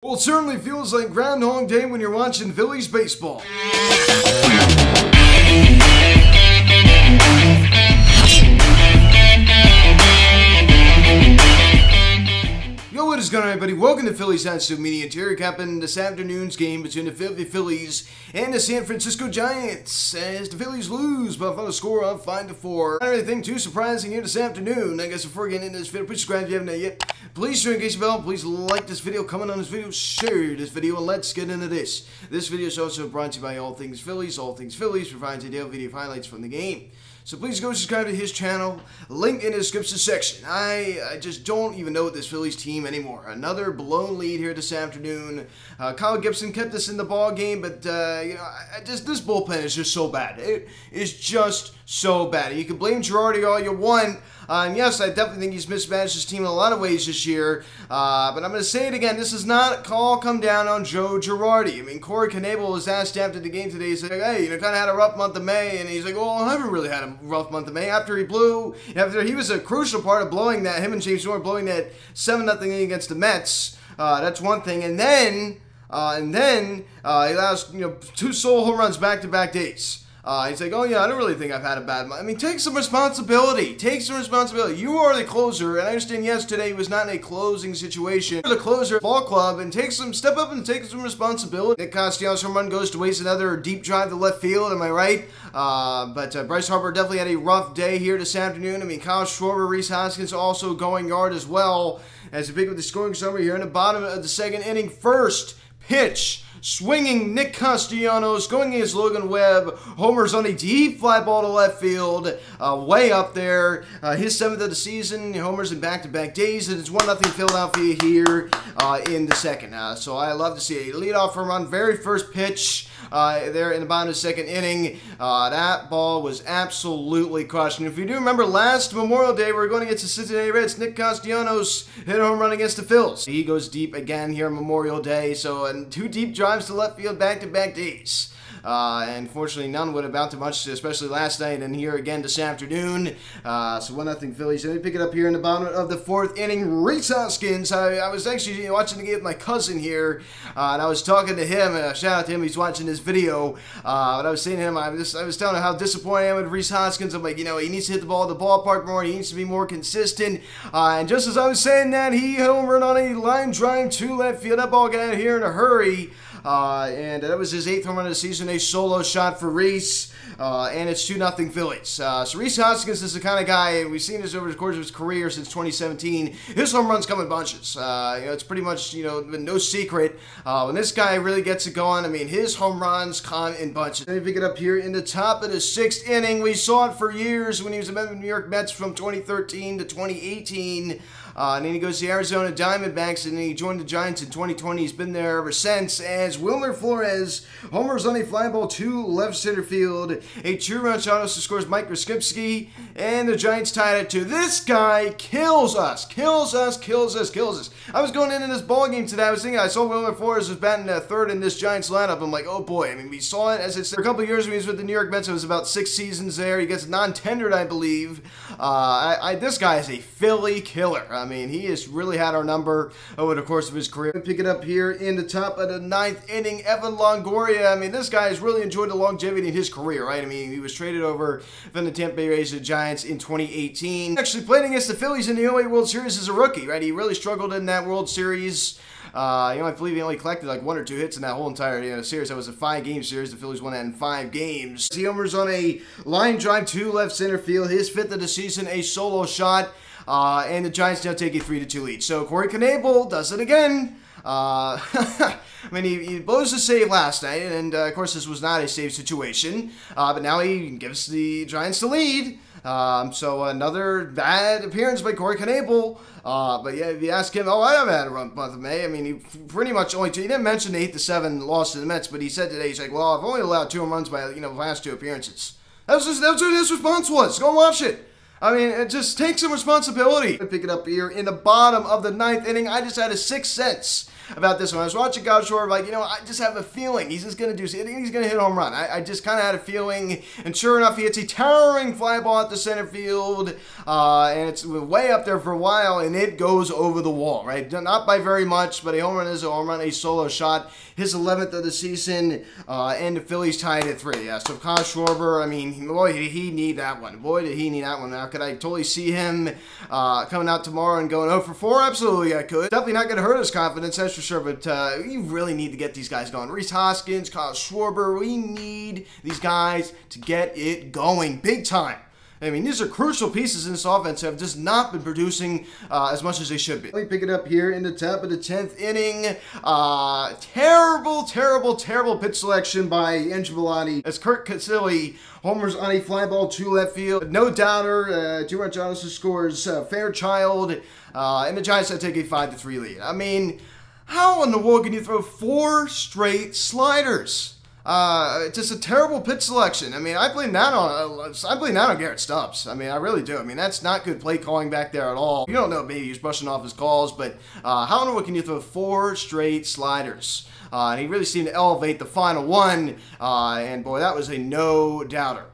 Well, it certainly feels like Groundhog Day when you're watching Phillies baseball. Yo, what is going on, everybody? Welcome to Phillies Hot Media. Terry capping this afternoon's game between the Philadelphia Phillies and the San Francisco Giants, as the Phillies lose by a final score of 5-4. Not anything too surprising here this afternoon. I guess before getting into this video, please subscribe if you haven't done yet. Please turn on the bell. Please like this video, comment on this video, share this video, and let's get into this. This video is also brought to you by All Things Phillies. All Things Phillies provides a daily video highlights from the game. So please go subscribe to his channel, link in the description section. I just don't even know this Phillies team anymore. Another blown lead here this afternoon. Kyle Gibson kept us in the ball game, but you know, this bullpen is just so bad. It is just so bad. You can blame Girardi all you want. And yes, I definitely think he's mismanaged his team in a lot of ways this year. But I'm going to say it again. This is not all come down on Joe Girardi. I mean, Corey Knebel was asked after the game today. He's like, hey, you know, kind of had a rough month of May. And he's like, well, I haven't really had a rough month of May. After he was a crucial part of blowing that, him and James Moore blowing that 7-0 against the Mets. That's one thing. And then he allows, you know, 2 solo home runs back-to-back days. He's like, oh yeah, I don't really think I've had a bad month. I mean, take some responsibility. Take some responsibility. You are the closer, and I understand yesterday was not in a closing situation. You're the closer of the ball club, and step up and take some responsibility. Nick Castellanos' home run goes to waste another deep drive to left field, am I right? But Bryce Harper definitely had a rough day here this afternoon. I mean, Kyle Schwarber, Rhys Hoskins also going yard as well. As we pick up the scoring summary here in the bottom of the second inning. First pitch. Swinging Nick Castellanos, going against Logan Webb. Homers on a deep fly ball to left field, way up there. His 7th of the season, homers in back-to-back days, and it's 1-0 Philadelphia here in the second. So I love to see a leadoff home run, very first pitch there in the bottom of the second inning. That ball was absolutely crushed. And if you do remember last Memorial Day, we were going against the Cincinnati Reds. Nick Castellanos hit a home run against the Phillies. He goes deep again here on Memorial Day. So, and 2 deep drives to left field back-to-back days. And fortunately, none would amount to much, especially last night and here again this afternoon. So 1-0 Phillies. Let me pick it up here in the bottom of the 4th inning. Rhys Hoskins. I was actually watching the game with my cousin here, and I was talking to him. Shout out to him. He's watching this video. But I was saying to him, I was telling him how disappointed I am with Rhys Hoskins. I'm like, you know, he needs to hit the ball at the ballpark more. He needs to be more consistent. And just as I was saying that, he homered on a line drive to left field. That ball got out of here in a hurry. And that was his 8th home run of the season, a solo shot for Rhys, and it's 2-0 Phillies. So Rhys Hoskins is the kind of guy, we've seen this over the course of his career since 2017. His home runs come in bunches. You know, it's pretty much, you know, no secret. When this guy really gets it going, I mean, his home runs come in bunches. Let me pick it up here in the top of the 6th inning. We saw it for years when he was a member of the New York Mets from 2013 to 2018. And then he goes to the Arizona Diamondbacks, and then he joined the Giants in 2020. He's been there ever since, as Wilmer Flores homers on a fly ball to left center field. A 2-run shot also scores Mike Reskipski, and the Giants tied it 2. This guy kills us. I was going into this ball game today. I was thinking, I saw Wilmer Flores was batting 3rd in this Giants lineup. I'm like, oh boy. I mean, we saw it as it's for a couple of years when he was with the New York Mets. It was about 6 seasons there. He gets non-tendered, I believe. This guy is a Philly killer. I mean, he has really had our number over the course of his career. Pick it up here in the top of the 9th inning. Evan Longoria. I mean, this guy has really enjoyed the longevity in his career, right? I mean, he was traded over from the Tampa Bay Rays to the Giants in 2018. Actually played against the Phillies in the 08 World Series as a rookie, right? He really struggled in that World Series. You know, I believe he only collected like 1 or 2 hits in that whole entire series. That was a 5-game series. The Phillies won that in 5 games. He homers on a line drive to left center field. His 5th of the season, a solo shot. And the Giants now take a 3-2 lead. So Corey Knebel does it again. I mean, he blows the save last night, and of course this was not a save situation. But now he gives the Giants the lead. So another bad appearance by Corey Knebel. But yeah, if you ask him, I haven't had a rough month of May. I mean, he pretty much he didn't mention the 8-7 loss to the Mets, but he said today, he's like, well, I've only allowed 2 home runs by, you know, the last 2 appearances. That's what his response was. Go watch it. I mean, just take some responsibility. Pick it up here in the bottom of the 9th inning. I just had a 6th sense about this one. I was watching Kyle Schwarber, like, I just have a feeling he's just going to he's going to hit a home run. I just kind of had a feeling, and sure enough, he hits a towering fly ball at the center field, and it's way up there for a while, and it goes over the wall, right? Not by very much, but a home run is a home run, a solo shot, his 11th of the season, and the Phillies tied at 3. Yeah, so Kyle Schwarber, I mean, boy, did he need that one. Boy, did he need that one. Now, could I totally see him coming out tomorrow and going 0 for 4? Absolutely, I could. Definitely not going to hurt his confidence, that's for sure, but you really need to get these guys going. Rhys Hoskins, Kyle Schwarber, we need these guys to get it going big time. I mean, these are crucial pieces in this offense that have just not been producing as much as they should be. Let me pick it up here in the top of the 10th inning. Terrible pitch selection by Andrew Bellotti as Kurt Casilli homers on a fly ball to left field. No doubter, T-Ron Johnson scores Fairchild, and the Giants take a 5-3 lead. I mean, how in the world can you throw 4 straight sliders? Just a terrible pitch selection. I mean, I blame that on Garrett Stubbs. I mean, I really do. I mean, that's not good play calling back there at all. You don't know, maybe he's brushing off his calls, but how in the world can you throw 4 straight sliders? And he really seemed to elevate the final one, and boy, that was a no-doubter.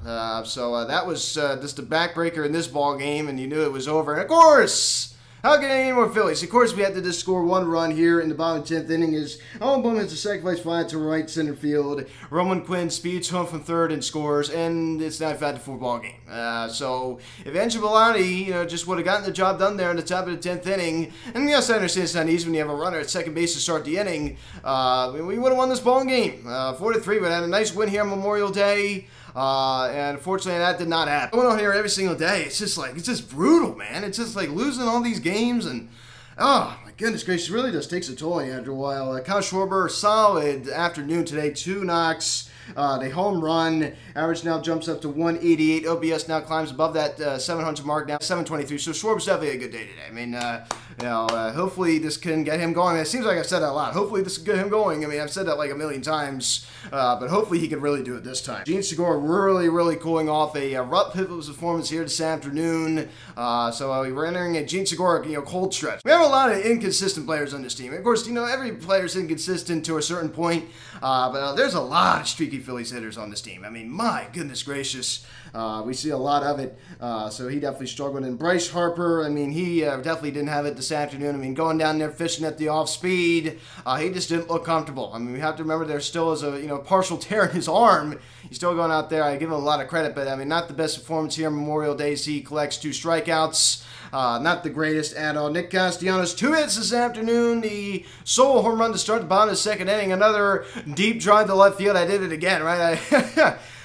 So that was just a backbreaker in this ball game, and you knew it was over. And of course, how can any more Phillies? Of course, we had to just score 1 run here in the bottom 10th inning as Owen Boom hits a sacrifice fly to right center field. Roman Quinn speeds home from third and scores, and it's now a 5-4 ball game. So if Andrew Bellotti, just would have gotten the job done there in the top of the 10th inning, and yes, I understand it's not easy when you have a runner at second base to start the inning, we would have won this ball game. 4-3, but had a nice win here on Memorial Day. And unfortunately, that did not happen. Going on here every single day, it's just brutal, man. It's just like losing all these games, and oh my goodness gracious, it really just takes a toll on you after a while. Kyle Schwarber, solid afternoon today, 2 knocks. The home run average now jumps up to 188. OPS now climbs above that 700 mark, now 723. So Schwarber's definitely a good day today. I mean, hopefully this can get him going. It seems like I've said that a lot. Hopefully this can get him going. I mean, I've said that like a million times, but hopefully he can really do it this time. Jean Segura really cooling off a rough performance here this afternoon. So we're entering a Jean Segura cold stretch. We have a lot of inconsistent players on this team. Of course, every player's inconsistent to a certain point, but there's a lot of streaky Phillies hitters on this team. I mean, my goodness gracious, we see a lot of it. So he definitely struggled. And Bryce Harper, I mean, he definitely didn't have it this afternoon. I mean, going down there fishing at the off speed, he just didn't look comfortable. I mean, we have to remember there still is a partial tear in his arm. He's still going out there. I give him a lot of credit, but I mean, not the best performance here on Memorial Day. He collects 2 strikeouts. Not the greatest at all. Nick Castellanos, 2 hits this afternoon. The solo home run to start the bottom of the 2nd inning. Another deep drive to left field. I did it again, right?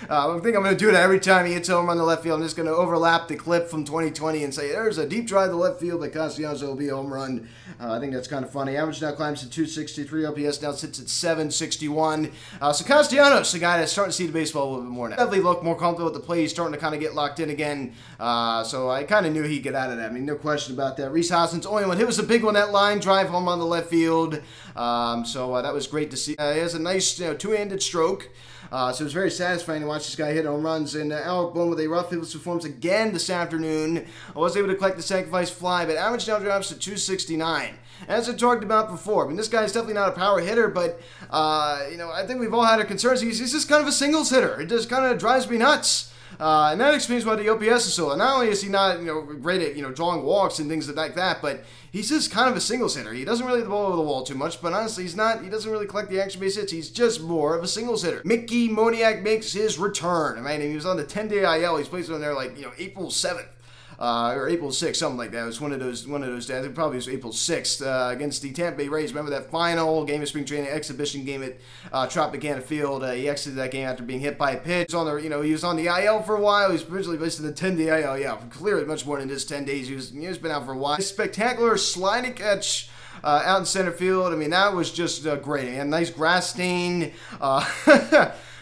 I think I'm going to do that every time he hits a home run to left field. I'm just going to overlap the clip from 2020 and say, there's a deep drive to left field that Castellanos will be a home run. I think that's kind of funny. Average now climbs to 263. OPS now sits at 761. So Castellanos, the guy that's starting to see the baseball a little bit more now. Definitely look more comfortable at the plate. He's starting to kind of get locked in again. So I kind of knew he'd get out of that. I mean, no question about that. Rhys Hoskins, only one hit was a big one, that line drive home on the left field. So that was great to see. He has a nice 2-handed stroke. So it was very satisfying to watch this guy hit home runs. And Alec Boone with a rough hit performance again this afternoon. I was able to collect the sacrifice fly, but average now drops to 269. As I talked about before, I mean, this guy's definitely not a power hitter, but, I think we've all had our concerns. He's just kind of a singles hitter. It just kind of drives me nuts. And that explains why the OPS is so low. Not only is he not, great at, drawing walks and things like that, but he's just kind of a singles hitter. He doesn't really hit the ball over the wall too much, but honestly, he doesn't really collect the extra base hits. He's just more of a singles hitter. Mickey Moniak makes his return. I mean, he was on the 10-day IL. He's placed on there like, April 7th. Or April 6th, something like that. It was one of those days. I think probably it was April 6th against the Tampa Bay Rays. Remember that final game of spring training exhibition game at Tropicana Field? He exited that game after being hit by a pitch. He was on the IL for a while. He was originally placed in the 10-day IL. Yeah, clearly much more than just 10 days. He's been out for a while. A spectacular sliding catch out in center field. I mean, that was just great. He had a nice grass stain.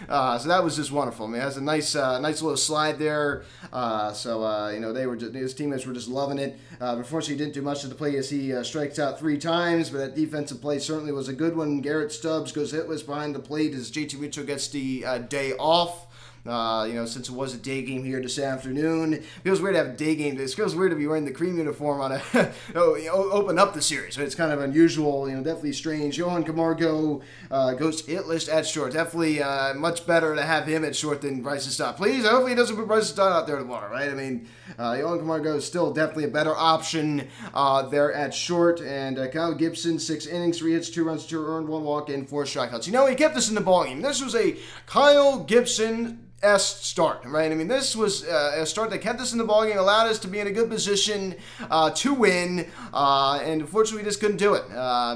So that was just wonderful. I mean, it has a nice little slide there. His teammates were just loving it. Unfortunately, he didn't do much to the play as he strikes out 3 times, but that defensive play certainly was a good one. Garrett Stubbs goes hitless behind the plate as JT Mitchell gets the day off. Since it was a day game here this afternoon. It feels weird to have a day game. It feels weird to be wearing the cream uniform on a open up the series. So it's kind of unusual, definitely strange. Johan Camargo goes hitless at short. Definitely much better to have him at short than Bryson Stott. Please, hopefully he doesn't put Bryson Stott out there in the water, right? I mean, Johan Camargo is still definitely a better option there at short. And Kyle Gibson, 6 innings, 3 hits, 2 runs, 2 earned, 1 walk, and 4 strikeouts. He kept us in the ballgame. This was a Kyle Gibson start, right? I mean, this was a start that kept us in the ballgame, allowed us to be in a good position to win, and unfortunately, we just couldn't do it.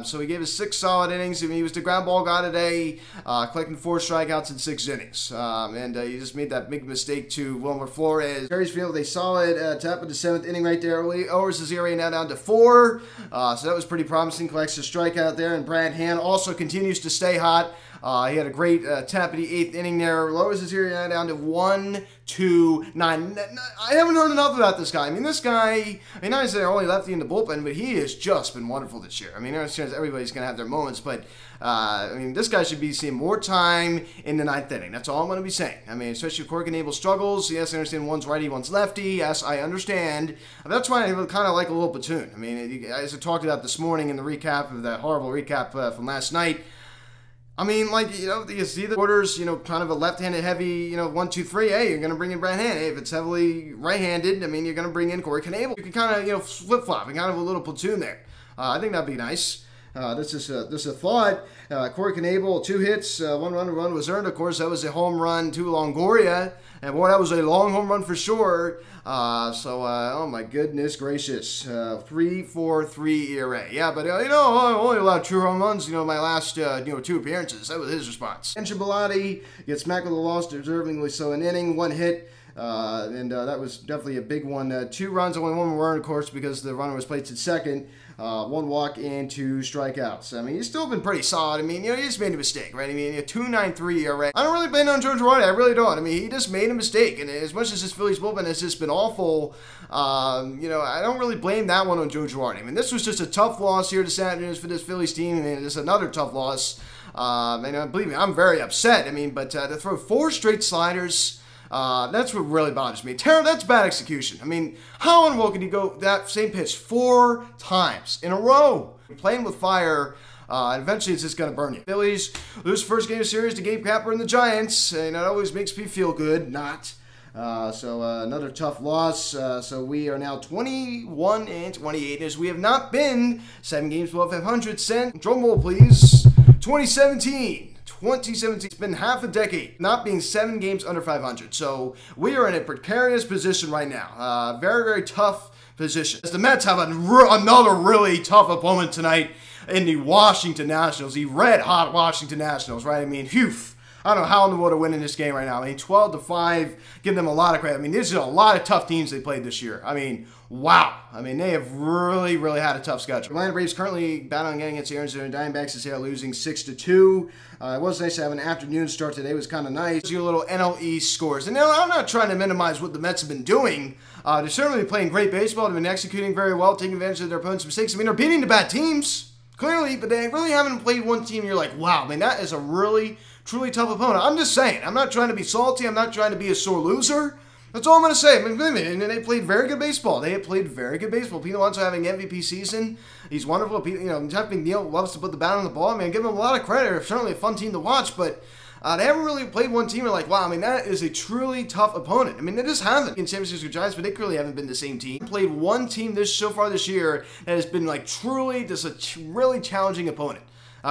So he gave us 6 solid innings. I mean, he was the ground ball guy today, collecting 4 strikeouts in 6 innings, and he just made that big mistake to Wilmer Flores. Perry's field a solid top of the 7th inning right there. Lowers his ERA now down to 4, so that was pretty promising. Collects a strikeout there, and Brad Hand also continues to stay hot. He had a great tap of the 8th inning there. Lowers his ERA down to 1.29. I haven't heard enough about this guy. I mean, this guy, not only only lefty in the bullpen, but he has just been wonderful this year. I mean, I understand everybody's going to have their moments, but this guy should be seeing more time in the 9th inning. That's all I'm going to be saying. I mean, especially if Corey Knebel struggles. Yes, I understand one's righty, one's lefty. Yes, I understand. But that's why I kind of like a little platoon. I mean, as I talked about this morning in the recap of that horrible recap from last night, I mean, you see the orders, kind of a left-handed heavy, 1, 2, 3. Hey, you're going to bring in Brad Hand. Hey, if it's heavily right-handed, I mean, you're going to bring in Corey Knebel. You can kind of, flip-flop and kind of a little platoon there. I think that'd be nice. This is a thought. Corey Knebel, 2 hits, 1 run was earned. Of course, that was a home run to Longoria. And boy, that was a long home run for sure. Oh my goodness gracious. 3.43 ERA. Yeah, but I only allowed 2 home runs, my last, 2 appearances. That was his response. And Bellotti gets smacked with a loss, deservingly so, an inning, 1 hit. That was definitely a big one. 2 runs, only 1 run, of course, because the runner was placed at second. 1 walk and 2 strikeouts. I mean, he's still been pretty solid. I mean, he just made a mistake, right? I mean, a 2.93 ERA. I don't really blame on Joe Girardi. I really don't. I mean, he just made a mistake. And as much as this Phillies bullpen has just been awful, I don't really blame that one on Joe Girardi. I mean, this was just a tough loss here this afternoon for this Phillies team. I mean, it's another tough loss. Believe me, I'm very upset. I mean, but to throw 4 straight sliders, that's what really bothers me. That's bad execution. I mean, how in the world can you go that same pitch 4 times in a row? You're playing with fire, and eventually it's just going to burn you. Phillies lose first game of series to Gabe Kapler and the Giants, and that always makes me feel good. Not. Another tough loss. So we are now 21-28, as we have not been 7 games below 500 since, drum roll please, 2017. It's been half a decade not being 7 games under 500. So we are in a precarious position right now. Very, very tough position. As the Mets have another really tough opponent tonight in the Washington Nationals, the red-hot Washington Nationals, right? I mean, phew. I don't know how in the world to win in this game right now. I mean, 12-5, give them a lot of credit. I mean, these are a lot of tough teams they played this year. I mean, wow. I mean, they have really, really had a tough schedule. Atlanta Braves currently battling getting against the Arizona Diamondbacks this year, losing 6-2. It was nice to have an afternoon start today. It was kind of nice. Your little NL East scores. And I'm not trying to minimize what the Mets have been doing. They're certainly playing great baseball. They've been executing very well, taking advantage of their opponents' mistakes. I mean, they're beating the bad teams, clearly, but they really haven't played one team you're like, wow, man, that is a really, truly tough opponent. I'm just saying. I'm not trying to be salty. I'm not trying to be a sore loser. That's all I'm going to say. I mean, and they played very good baseball. They have played very good baseball. Pete Alonso having MVP season. He's wonderful. Jeff McNeil loves to put the bat on the ball. I mean, I give him a lot of credit. They're certainly a fun team to watch, but they haven't really played one team. You're like, wow, I mean, that is a truly tough opponent. I mean, they just haven't. In San Francisco Giants, but they clearly haven't been the same team. Played one team so far this year that has been like truly just a really challenging opponent.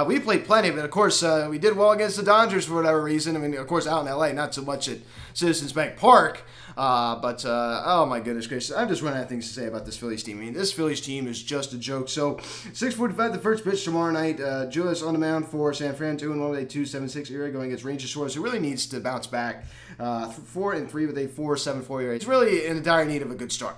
We played plenty, but of course, we did well against the Dodgers for whatever reason. I mean, of course, out in LA, not so much at Citizens Bank Park. Oh my goodness gracious, I'm just running out of things to say about this Phillies team. I mean, this Phillies team is just a joke. So, 6:45, the first pitch tomorrow night. Julius on the mound for San Fran, 2-1 with a 2.76 ERA going against Ranger Suarez, who really needs to bounce back. 4-3 with a 4.74 ERA. He's really in a dire need of a good start.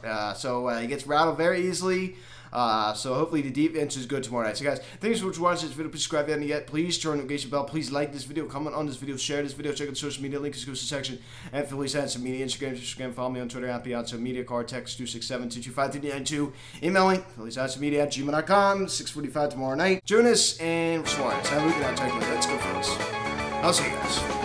He gets rattled very easily. So hopefully the defense is good tomorrow night. So guys, thanks for watching this video. Please subscribe if you haven't yet. Please turn on the notification bell. Please like this video, comment on this video, share this video, check out the social media link in the description section. And Phillies Handsome Media, Instagram, follow me on Twitter, @Piazza Media, card text 267-225-392, emailing phillieshandsommedia@gmail.com. 6:45 tomorrow night. Join us and Suarez. Have a good night. Let's go, Phillies. I'll see you guys.